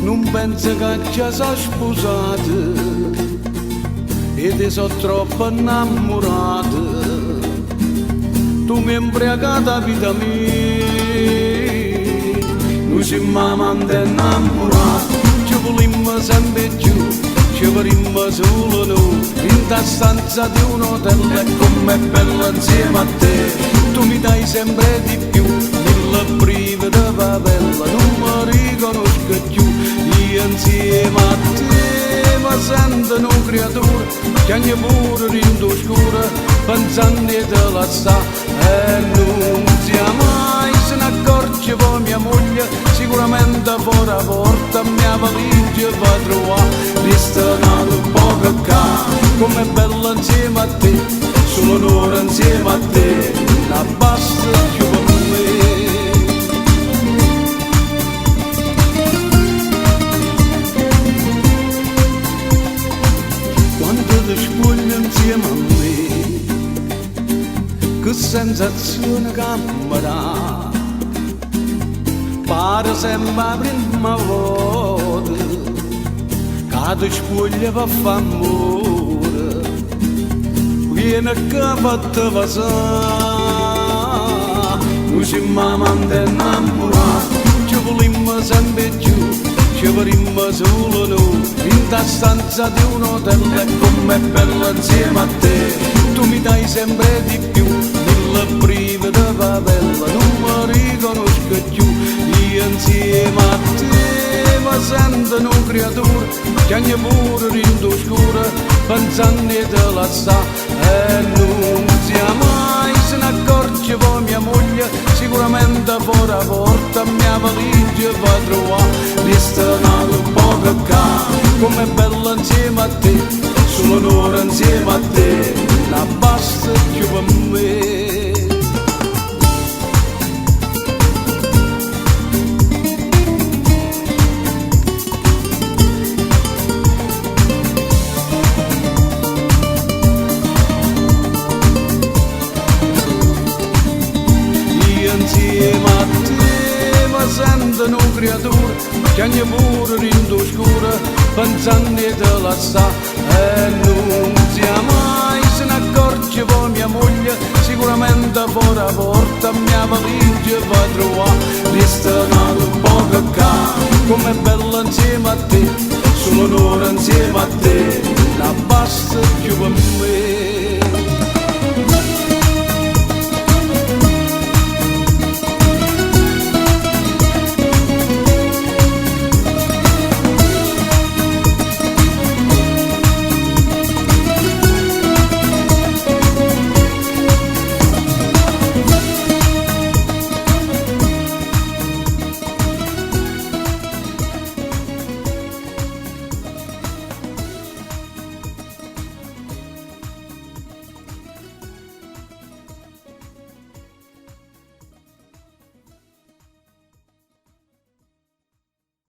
non penso che ci sono sposato e ti sono troppo innamorato. Tu mi hai imbriagata vita mia, noi siamo amanti innamorati, ci volimmo sempre più, ci vorremmo solo noi, in ta stanza di un hotel e com'è bella insieme a te. Tu mi dai sempre di più, nella priva di favela, non mi riconosco più, io insieme a te mi sento una creatura, che ogni pure rindo scura, pensando di lasciare e non sia mai se ne accorge poi mia moglie, sicuramente fuori la porta mia valigia va a trovare, restato poco qua, com'è bella insieme a te, solo un'ora insieme a te, la basta più per me. Quando ti spogli insieme a me, che sensazione che mi dà, pare sempre la prima volta che ti spogli per fare amore, viene che fatta passare, noi siamo amanti innamorati, ci volimmo sempre più, ci vorremmo solo noi, in ta stanza di un hotel e com'è bella insieme a te, tu mi dai sempre di più, nella priva di favela, non mi riconosco più, io insieme a te mi sento una creatura, che ogni pure rindo scura, pensando di lasciare e non sia mai se ne accorge poi mia moglie, sicuramente fuori la porta mia valigia va a trovare, restato poco qua, com'è bella insieme a te, solo un'ora insieme a te, la basta più per me. Insieme a te mi sento una creatura, che ogni pure rindo scura, pensando di lasciare e non sia mai se ne accorge poi mia moglie, sicuramente fuori la porta mia valigia va a trovare, restato poco qua, com'è bella insieme a te, solo un'ora insieme a te, la basta più per me.